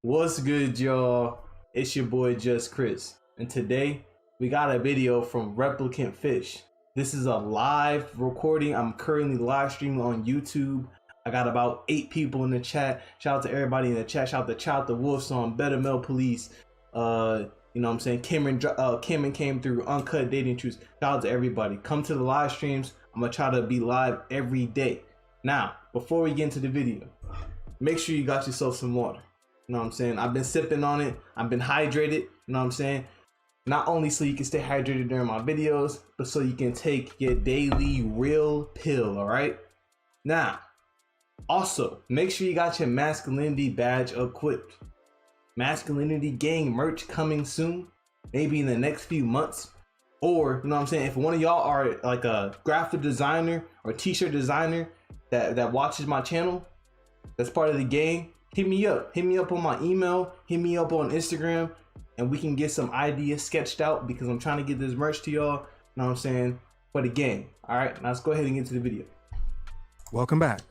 What's good, y'all? It's your boy Just Chris, and today we got a video from Replicant Fish. This is a live recording. I'm currently live streaming on YouTube. I got about 8 people in the chat. Shout out to everybody in the chat. Shout out to Child the Wolf Song, Better Male Police. You know what I'm saying? Cameron came through, Uncut Dating Truths. Shout out to everybody. Come to the live streams. I'm gonna try to be live every day. Now, before we get into the video, make sure you got yourself some water. You know what I'm saying? I've been sipping on it. I've been hydrated. You know what I'm saying? Not only so you can stay hydrated during my videos, but so you can take your daily real pill, all right? Now, also, make sure you got your masculinity badge equipped. Masculinity gang merch coming soon, maybe in the next few months. Or, you know what I'm saying? If one of y'all are like a graphic designer or t-shirt designer that watches my channel, that's part of the gang, hit me up. Hit me up on my email. Hit me up on Instagram, and we can get some ideas sketched out because I'm trying to get this merch to y'all. You know what I'm saying? For the gang. All right, now let's go ahead and get to the video. Welcome back.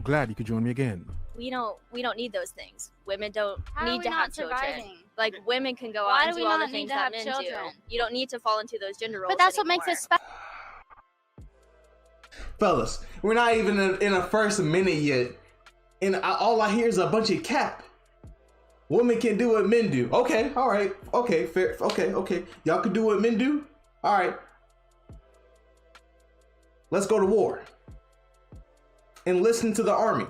Glad you could join me again. We don't need those things. Women don't need to have children. Surviving? Like women can go Why out and do do we all the not need things to that have men children? do. You don't need to fall into those gender roles. But that's what makes anymore. us special. Fellas, we're not even in a first minute yet, and all I hear is a bunch of cap. Women can do what men do. Okay, all right, okay, fair, okay. Y'all can do what men do. All right, let's go to war. Enlist into the army.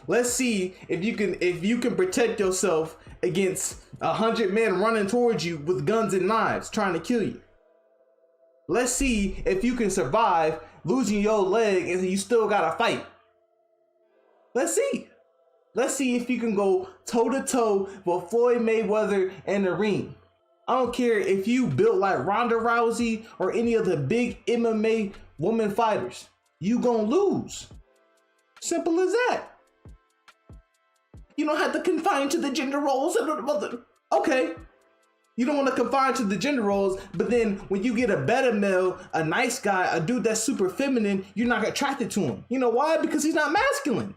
Let's see if you can protect yourself against 100 men running towards you with guns and knives trying to kill you. Let's see if you can survive losing your leg and you still gotta fight. Let's see. Let's see if you can go toe to toe with Floyd Mayweather in the ring. I don't care if you built like Ronda Rousey or any of the big MMA woman fighters. You gonna lose. Simple as that. You don't have to confine to the gender roles. Okay. You don't want to confine to the gender roles, but then when you get a better male, a nice guy, a dude that's super feminine, you're not attracted to him. You know why? Because he's not masculine.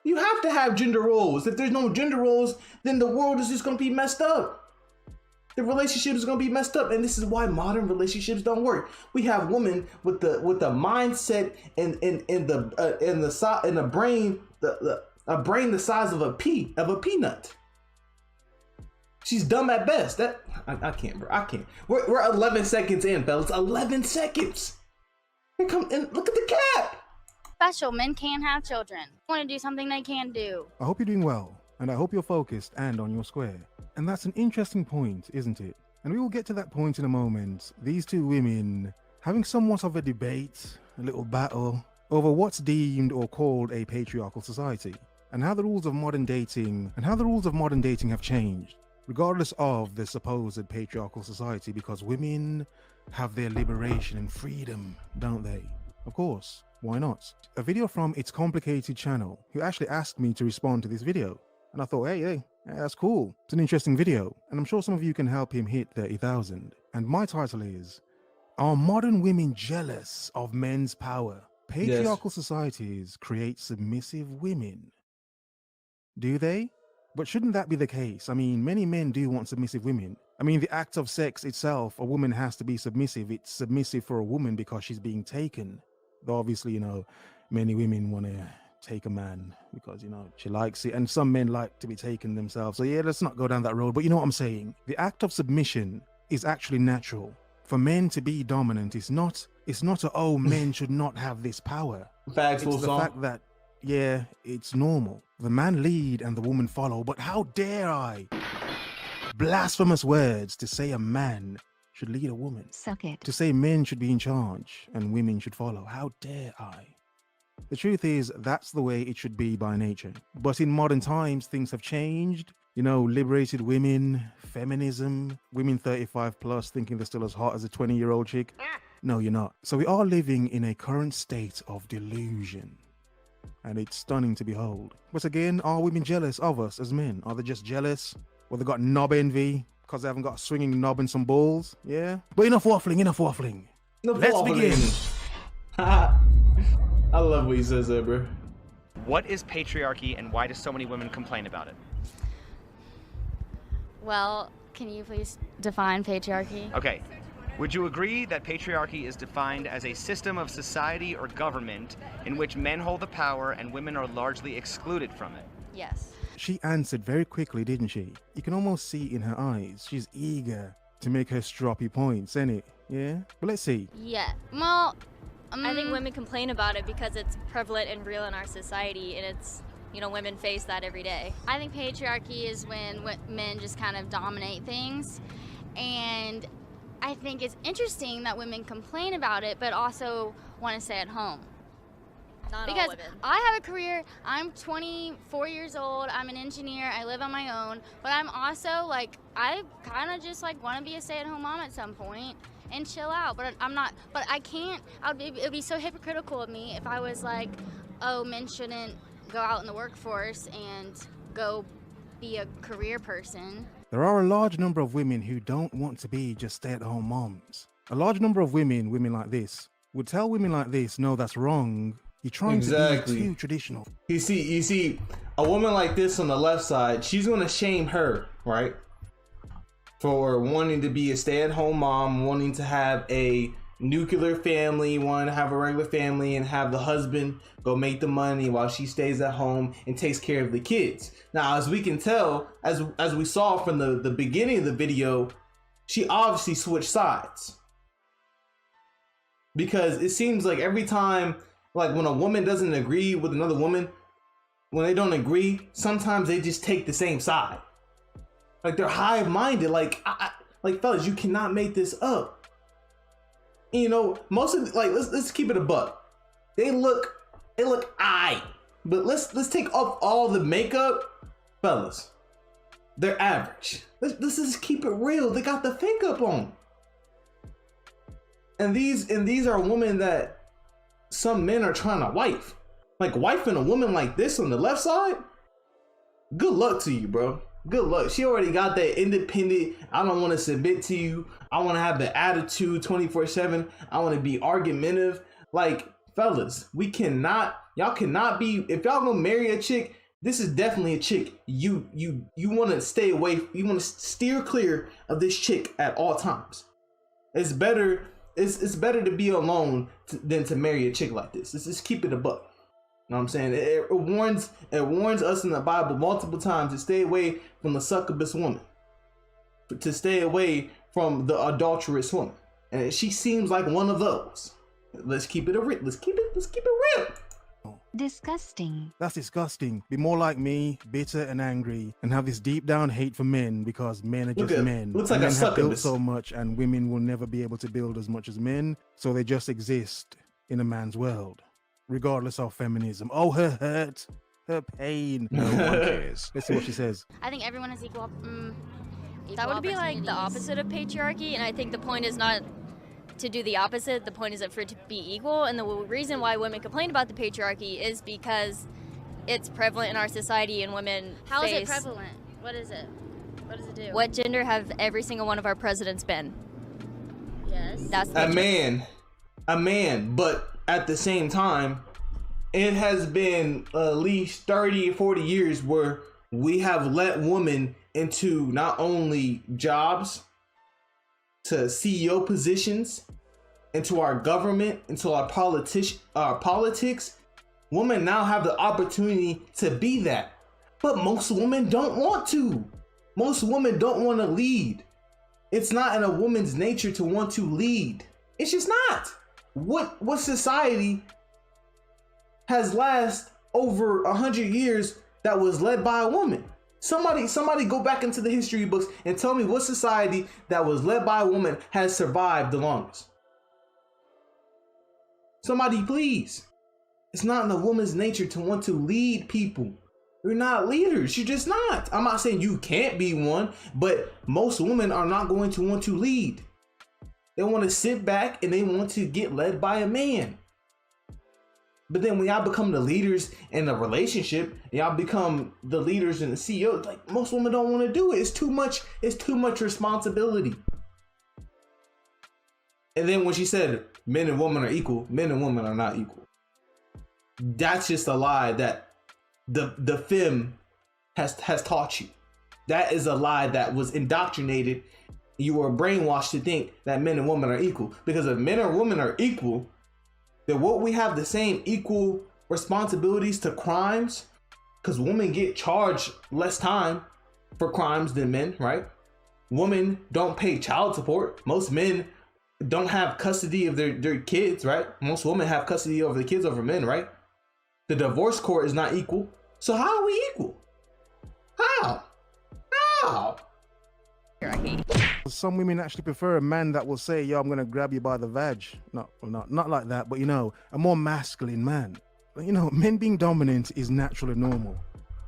You have to have gender roles. If there's no gender roles, then the world is just going to be messed up. The relationship is going to be messed up, and this is why modern relationships don't work. We have women with the mindset and the brain, a brain the size of a peanut. She's dumb at best. I can't, bro. I can't. We're 11 seconds in, fellas. 11 seconds. Here come and look at the cap. Special men can have children. Want to do something they can do. I hope you're doing well, and I hope you're focused and on your square. And that's an interesting point, isn't it? And we will get to that point in a moment. These two women having somewhat of a debate, a little battle, over what's deemed or called a patriarchal society, and how the rules of modern dating have changed, regardless of the supposed patriarchal society, because women have their liberation and freedom, don't they? Of course, why not? A video from It's Complicated channel, who actually asked me to respond to this video. And I thought, hey, that's cool. It's an interesting video, and I'm sure some of you can help him hit 30,000. And my title is, Are Modern Women Jealous of Men's Power? Patriarchal societies create submissive women. Do they? But shouldn't that be the case? I mean, many men do want submissive women. I mean, the act of sex itself, a woman has to be submissive. It's submissive for a woman because she's being taken. Though obviously, many women want to take a man because, she likes it. And some men like to be taken themselves. So yeah, let's not go down that road. But you know what I'm saying? The act of submission is actually natural. For men to be dominant is not men should not have this power. Facts, it's the fact that, yeah, it's normal. The man lead and the woman follow, but how dare I? Blasphemous words to say a man should lead a woman. Suck it. To say men should be in charge and women should follow. How dare I? The truth is, that's the way it should be by nature. But in modern times, things have changed. Liberated women, feminism, women 35 plus thinking they're still as hot as a 20-year-old chick. No, you're not. So we are living in a current state of delusion. And it's stunning to behold. But again, are women jealous of us as men? Are they just jealous? Or they got knob envy because they haven't got a swinging knob and some balls? Yeah? But enough waffling. Let's begin. I love what he says there, bro. What is patriarchy and why do so many women complain about it? Well, can you please define patriarchy? Okay. Would you agree that patriarchy is defined as a system of society or government in which men hold the power and women are largely excluded from it? Yes. She answered very quickly, didn't she? You can almost see in her eyes. She's eager to make her stroppy points, ain't it? Yeah? But let's see. Yeah. Well, I think women complain about it because it's prevalent and real in our society, and it's, women face that every day. I think patriarchy is when men just kind of dominate things, and I think it's interesting that women complain about it, but also want to stay at home. Not all Because women. I have a career, I'm 24 years old, I'm an engineer, I live on my own, but I'm also like, I kind of just like want to be a stay-at-home mom at some point and chill out, but I'm not, but I can't, it would be so hypocritical of me if I was like, oh, men shouldn't go out in the workforce and go be a career person. There are a large number of women who don't want to be just stay-at-home moms. A large number of women like this, would tell women like this, no, that's wrong. You're trying to be too traditional. You see, a woman like this on the left side, she's gonna shame her, right? For wanting to be a stay-at-home mom, wanting to have a nuclear family, wanting to have a regular family and have the husband go make the money while she stays at home and takes care of the kids. Now, as we can tell, as we saw from the beginning of the video, she obviously switched sides. Because it seems like every time, like when a woman doesn't agree with another woman, when they don't agree, sometimes they just take the same side. Like they're hive-minded. Like fellas, you cannot make this up. Most of let's keep it a buck. They look aight, but let's take off all the makeup, fellas. They're average. Let's just keep it real. They got the fake up on. And these are women that some men are trying to wife. Like wifing a woman like this on the left side, good luck to you, bro. Good luck. She already got that independent, I don't want to submit to you. I want to have the attitude 24/7. I want to be argumentative. Like, fellas, y'all cannot be, if y'all gonna marry a chick, this is definitely a chick. You want to stay away, you want to steer clear of this chick at all times. It's better to be alone than to marry a chick like this. Let's just keep it a buck. You know what I'm saying? It warns us in the Bible multiple times to stay away from the succubus woman, to stay away from the adulterous woman, and she seems like one of those. Let's keep it real. Let's keep it real. Disgusting. That's disgusting. Be more like me, bitter and angry, and have this deep down hate for men because men are just men. Looks like men a have built succubus. so much, and women will never be able to build as much as men, so they just exist in a man's world, regardless of feminism. Oh, her hurt, her pain. No one cares. Let's see what she says. I think everyone is equal. That would be like the opportunities. opposite of patriarchy, and I think the point is not to do the opposite. The point is for it to be equal, and the reason why women complain about the patriarchy is because it's prevalent in our society, and women How is face. it prevalent? What is it? What does it do? What gender have every single one of our presidents been? Yes. That's the A man, but at the same time, it has been at least 30 or 40 years where we have let women into not only jobs, to CEO positions, into our government, into our politics. Women now have the opportunity to be that. But most women don't want to. Most women don't want to lead. It's not in a woman's nature to want to lead. It's just not. What society has lasted over 100 years that was led by a woman? Somebody go back into the history books and tell me what society that was led by a woman has survived the longest. Somebody please. It's not in a woman's nature to want to lead people. You're not leaders. You're just not. I'm not saying you can't be one, but most women are not going to want to lead. They want to sit back and they want to get led by a man. But then when y'all become the leaders in a relationship, y'all become the leaders and the CEO, like most women don't want to do it. It's too much responsibility. And then when she said men and women are equal, men and women are not equal. That's just a lie that the fem has taught you. That is a lie that was indoctrinated. You were brainwashed to think that men and women are equal. Because if men and women are equal, then what we have the same equal responsibilities to crimes, because women get charged less time for crimes than men, right? Women don't pay child support. Most men don't have custody of their kids, right? Most women have custody over the kids over men, right? The divorce court is not equal. So how are we equal? How? Some women actually prefer a man that will say, yo, I'm gonna grab you by the vag. Not like that, but a more masculine man. Men being dominant is natural and normal.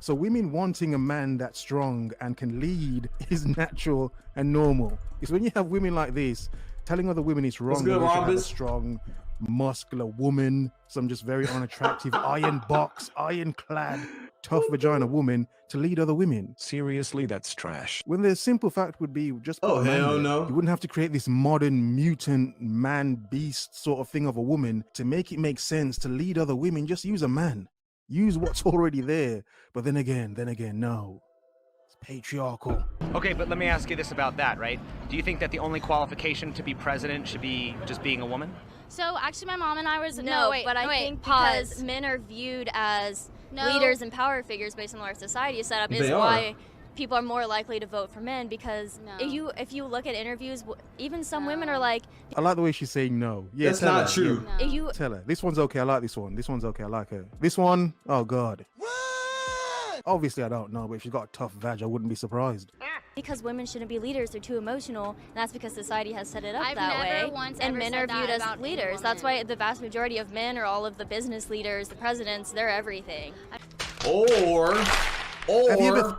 So women wanting a man that's strong and can lead is natural and normal. It's when you have women like this telling other women it's wrong, that we should have a strong, muscular woman, some just very unattractive, ironclad, tough vagina woman to lead other women. Seriously, that's trash. When the simple fact would be just put a man hell there. no. You wouldn't have to create this modern mutant man beast sort of thing of a woman to make it make sense to lead other women. Just use a man. Use what's already there. But then again, no. It's patriarchal. Okay, but let me ask you this about that, right? Do you think that the only qualification to be president should be just being a woman? So actually, my mom and I was I think pause. because men are viewed as No. leaders and power figures based on the way our society is set up, is why people are more likely to vote for men. Because if you look at interviews, even some women are like, I like the way she's saying no. Yeah, That's not true. if you Tell her. This one's okay. I like this one. This one's okay. I like her. This one, oh God. Obviously, I don't know, but if she's got a tough vag, I wouldn't be surprised. because women shouldn't be leaders, they're too emotional, and that's because society has set it up I've that never way. once And ever men said are that viewed as about any leaders. That's woman. why the vast majority of men are all of the business leaders, the presidents, they're everything. Or ever-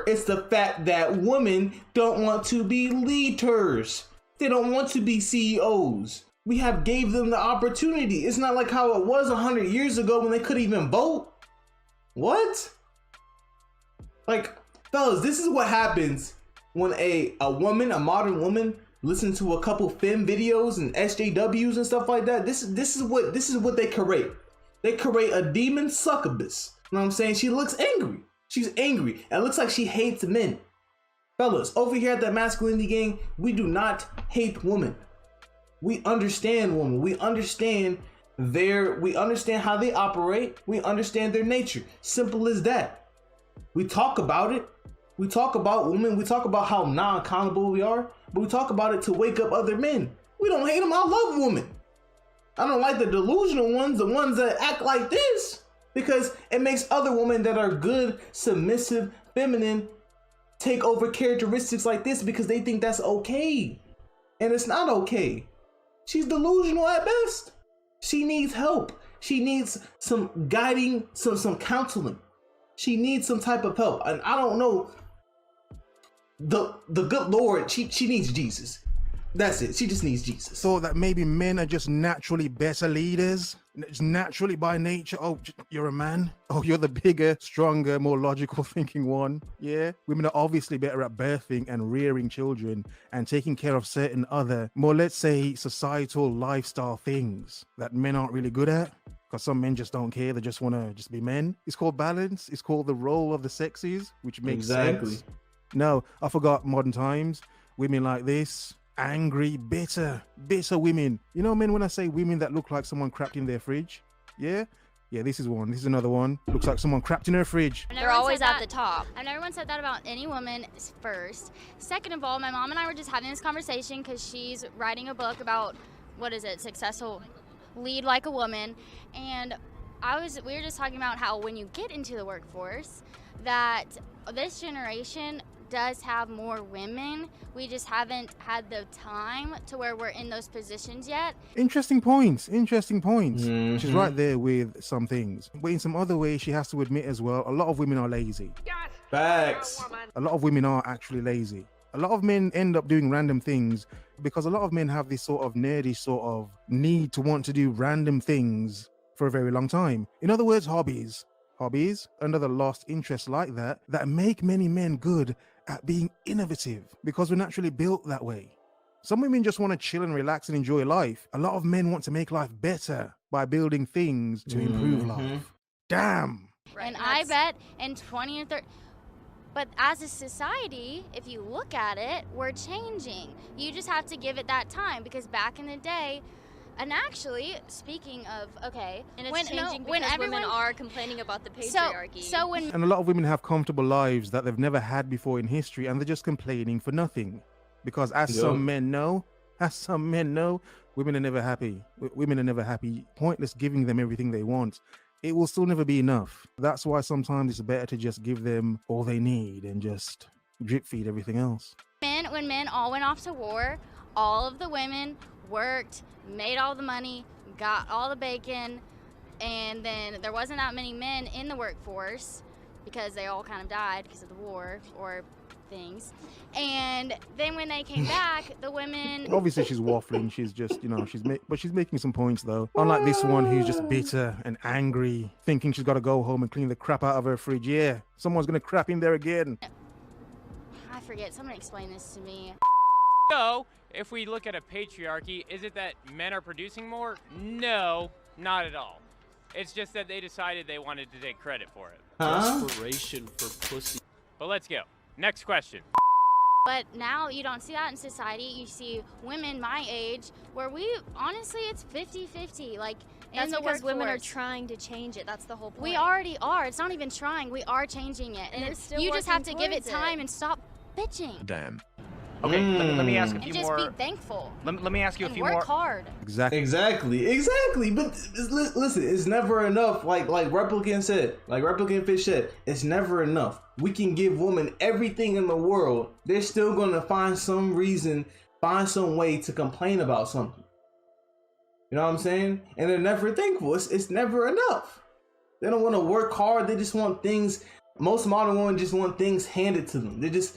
it's the fact that women don't want to be leaders. They don't want to be CEOs. We have gave them the opportunity. It's not like how it was 100 years ago when they couldn't even vote. What? Like, fellas, this is what happens when a modern woman, listens to a couple fem videos and SJWs and stuff like that. This is what they create. They create a demon succubus. You know what I'm saying? She looks angry. She's angry. And it looks like she hates men. Fellas, over here at that Masculinity Gang, we do not hate women. We understand women. We understand how they operate. We understand their nature. Simple as that. We talk about it. We talk about women. We talk about how non-accountable we are. But we talk about it to wake up other men. We don't hate them. I love women. I don't like the delusional ones, the ones that act like this, because it makes other women that are good, submissive, feminine, take over characteristics like this because they think that's okay. And it's not okay. She's delusional at best. She needs help. She needs some guiding, some counseling. She needs some type of help. And I don't know, the good Lord, she needs Jesus. That's it. She just needs Jesus. So that maybe men are just naturally better leaders, just naturally by nature. Oh, you're a man. Oh, you're the bigger, stronger, more logical thinking one. Yeah. Women are obviously better at birthing and rearing children and taking care of certain other, more, let's say, societal lifestyle things that men aren't really good at. Because some men just don't care. They just want to just be men. It's called balance. It's called the role of the sexes, which makes sense. No, I forgot modern times. Women like this. Angry, bitter women. You know, men, when I say women that look like someone crapped in their fridge, yeah, this is one. This is another one. Looks like someone crapped in her fridge. They're always at the top. I've never once said that about any woman first. Second of all, my mom and I were just having this conversation because she's writing a book about, successful lead like a woman. And we were just talking about how when you get into the workforce, that this generation does have more women. We just haven't had the time to where we're in those positions yet. Interesting points. Mm-hmm. She's right there with some things. But in some other ways, she has to admit as well, a lot of women are lazy. Facts. A lot of women are actually lazy. A lot of men end up doing random things because a lot of men have this sort of nerdy sort of need to want to do random things for a very long time. In other words, hobbies, another lost interest like that make many men good at being innovative because we're naturally built that way. Some women just want to chill and relax and enjoy life. A lot of men want to make life better by building things to improve life. Damn. Right, And I bet in 20 or 30, but as a society, if you look at it, we're changing. You just have to give it that time, because back in the day, and actually, speaking of, okay, and it's when, changing when because everyone, women are complaining about the patriarchy. So when And a lot of women have comfortable lives that they've never had before in history, and they're just complaining for nothing. Because as some men know, women are never happy. Women are never happy. Pointless giving them everything they want. It will still never be enough. That's why sometimes it's better to just give them all they need and just drip feed everything else. when men all went off to war, all of the women worked, made all the money, got all the bacon, and then there wasn't that many men in the workforce because they all kind of died because of the war or things. And then when they came back, the women... Obviously she's waffling. She's just, but she's making some points though. Unlike this one who's just bitter and angry, thinking she's got to go home and clean the crap out of her fridge. Yeah, someone's going to crap in there again. I forget, somebody explain this to me. So, if we look at a patriarchy, is it that men are producing more? No, not at all. It's just that they decided they wanted to take credit for it. Desperation for pussy. But let's go. Next question. But now you don't see that in society. You see women my age where honestly, it's 50-50. Like, That's in the because women are workforce. trying to change it. That's the whole point. We already are. It's not even trying. We are changing it. And they're still you just have to working give it towards time it. and stop bitching. Damn. Okay, let me ask a And few just more. be thankful. Let me ask you a And few work more. hard. Exactly. But listen, it's never enough. Like Replicant Fish said, it's never enough. We can give women everything in the world. They're still gonna find some reason, find some way to complain about something. You know what I'm saying? And they're never thankful. It's never enough. They don't want to work hard. They just want things. Most modern women just want things handed to them. They just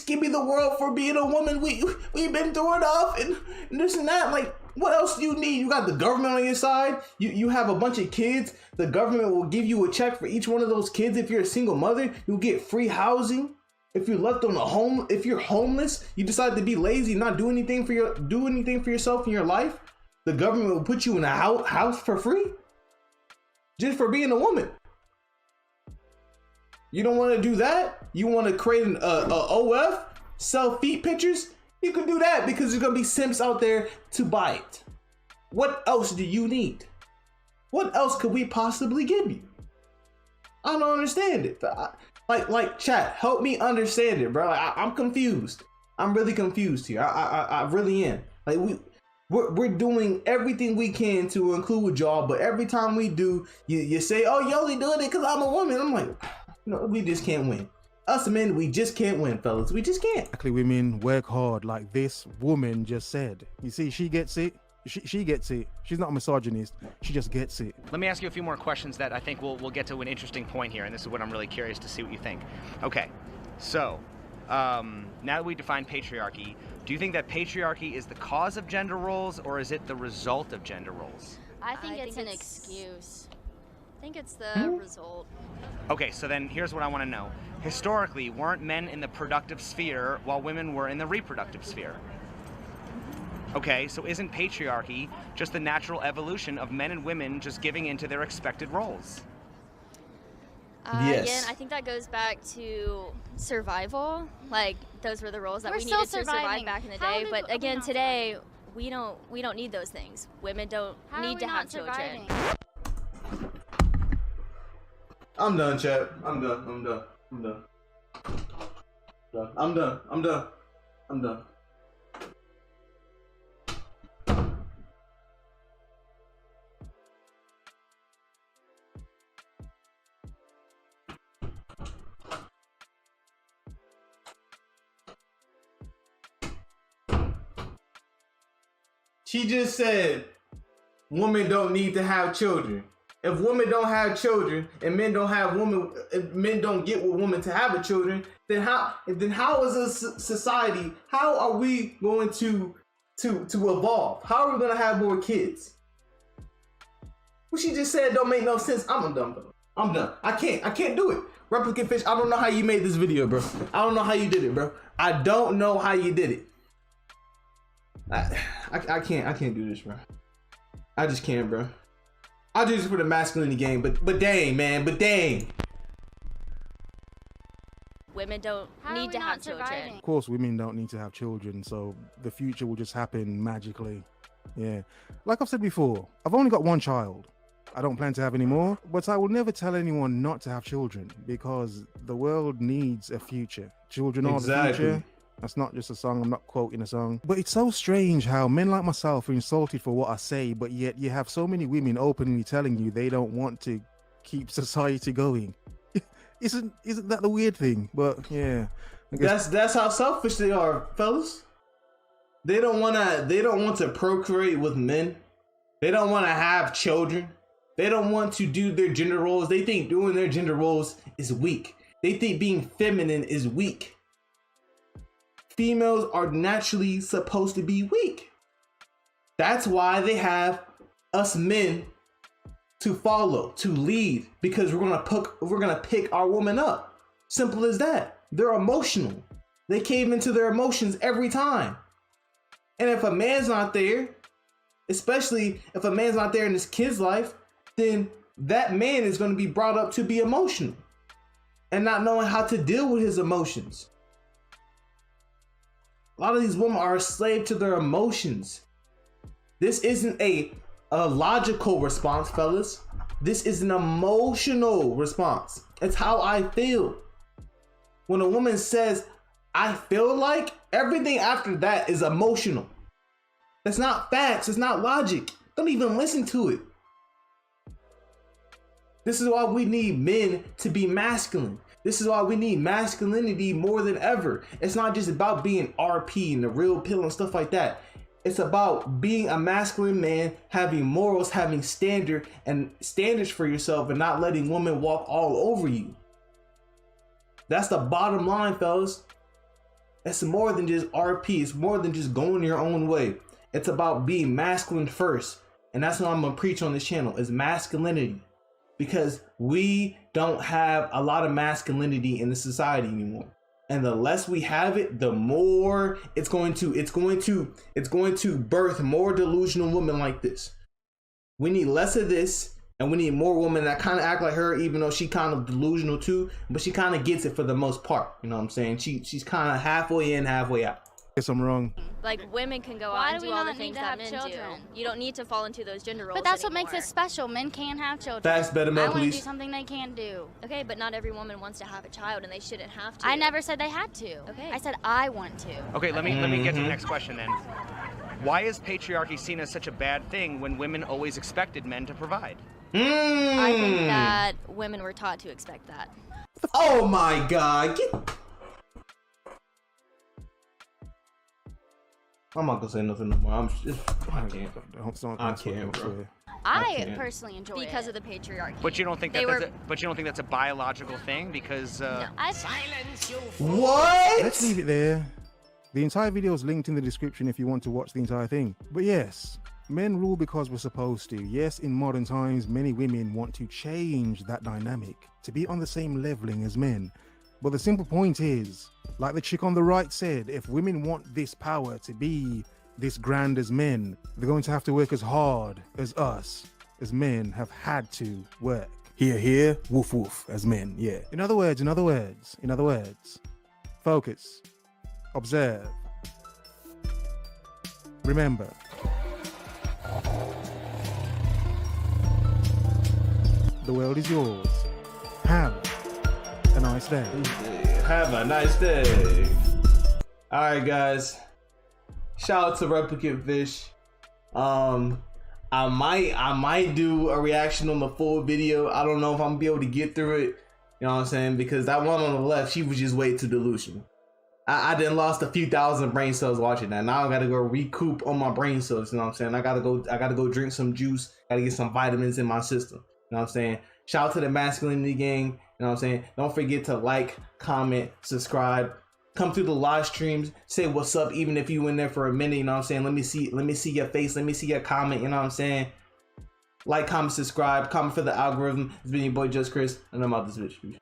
give me the world for being a woman. We've been through enough and this and that. Like, what else do you need? You got the government on your side. You have a bunch of kids. The government will give you a check for each one of those kids. If you're a single mother, you'll get free housing. If you're left on if you're homeless, you decide to be lazy, not do anything for yourself in your life, the government will put you in a house for free just for being a woman. You don't want to do that? You want to create an OF, sell feet pictures? You can do that because there's going to be simps out there to buy it. What else do you need? What else could we possibly give you? I don't understand it. Like chat, help me understand it, bro. I'm confused. I'm really confused here. I really am. Like we're doing everything we can to include y'all, but every time we do, you say, oh, you only doing it because I'm a woman. I'm like, no, we just can't win. Us men, we just can't win, fellas. We just can't. Exactly, women work hard, like this woman just said. You see, she gets it. She gets it. She's not a misogynist. She just gets it. Let me ask you a few more questions that I think we'll get to an interesting point here, and this is what I'm really curious to see what you think. Okay, so now that we define patriarchy, do you think that patriarchy is the cause of gender roles, or is it the result of gender roles? I think I it's think an it's- excuse. I think it's the result. Okay, so then here's what I want to know. Historically, weren't men in the productive sphere while women were in the reproductive sphere? Okay, so isn't patriarchy just the natural evolution of men and women just giving into their expected roles? Yes. Again, I think that goes back to survival. Like, those were the roles that We're we still needed to survive surviving. back in the How day. did But we again, not today, we don't need those things. Women don't How are need we to not have children. surviving? I'm done, chat. I'm done. She just said women don't need to have children. If women don't have children and men don't get with women to have a children, then how is a society, how are we going to evolve? How are we going to have more kids? What she just said don't make no sense. I'm done. I can't do it. Replicant Fish, I don't know how you made this video, bro. I don't know how you did it, bro. I don't know how you did it. I can't do this, bro. I just can't, bro. I'll do this for the masculinity game, but dang, man, but dang. Women don't How are need we to not have children. surviving? Of course, women don't need to have children, so the future will just happen magically. Yeah. Like I've said before, I've only got one child. I don't plan to have any more, but I will never tell anyone not to have children because the world needs a future. Children are the future. That's not just a song, I'm not quoting a song. But it's so strange how men like myself are insulted for what I say, but yet you have so many women openly telling you they don't want to keep society going. Isn't that the weird thing? But yeah. I guess That's how selfish they are, fellas. They don't want to procreate with men. They don't want to have children. They don't want to do their gender roles. They think doing their gender roles is weak. They think being feminine is weak. Females are naturally supposed to be weak. That's why they have us men to follow, to lead, because we're gonna pick our woman up. Simple as that. They're emotional. They cave into their emotions every time. And if a man's not there, especially if a man's not there in his kid's life, then that man is going to be brought up to be emotional and not knowing how to deal with his emotions. A lot of these women are a slave to their emotions. This isn't a logical response, fellas. This is an emotional response. It's how I feel. When a woman says, I feel like, everything after that is emotional. That's not facts. It's not logic. Don't even listen to it. This is why we need men to be masculine. This is why we need masculinity more than ever. It's not just about being RP and the real pill and stuff like that. It's about being a masculine man, having morals, having standards for yourself, and not letting women walk all over you. That's the bottom line, fellas. It's more than just RP. It's more than just going your own way. It's about being masculine first. And that's what I'm going to preach on this channel, is masculinity. Because we don't have a lot of masculinity in the society anymore. And the less we have it, the more it's going to birth more delusional women like this. We need less of this, and we need more women that kind of act like her, even though she kind of delusional too, but she kind of gets it for the most part. You know what I'm saying? She's kind of halfway in, halfway out. guess I'm wrong. Like, women can go Why out and do do we all the not things need to that have men children? do. You don't need to fall into those gender roles But that's what anymore. makes us special. Men can have children. Facts, better I man, want to do please. something they can't do. Okay, but not every woman wants to have a child, and they shouldn't have to. I never said they had to. Okay. I said I want to. Okay, let me get to the next question then. Why is patriarchy seen as such a bad thing when women always expected men to provide? I think that women were taught to expect that. Oh my God! I'm not gonna say nothing no more. I can't. I can't, bro. I can't. personally enjoy it. Because of the patriarchy. But you don't think They that were- but you don't think that's a biological thing because What? Let's leave it there. The entire video is linked in the description if you want to watch the entire thing. But yes, men rule because we're supposed to. Yes, in modern times, many women want to change that dynamic to be on the same leveling as men. But the simple point is, like the chick on the right said, if women want this power to be this grand as men, they're going to have to work as hard as us, as men, have had to work. Here, woof woof, as men, yeah. In other words, focus, observe, remember. The world is yours. Have a nice day. Have a nice day. All right, guys. Shout out to Replicant Fish. I might do a reaction on the full video. I don't know if I'm gonna be able to get through it. You know what I'm saying? Because that one on the left, she was just way too delusional. I done lost a few thousand brain cells watching that. Now I gotta go recoup on my brain cells. You know what I'm saying? I gotta go drink some juice. Gotta get some vitamins in my system. You know what I'm saying? Shout out to the Masculinity Gang. You know what I'm saying? Don't forget to like, comment, subscribe. Come through the live streams. Say what's up, even if you in there for a minute. You know what I'm saying? Let me see your face. Let me see your comment. You know what I'm saying? Like, comment, subscribe. Comment for the algorithm. It's been your boy Just Chris, and I'm out this bitch.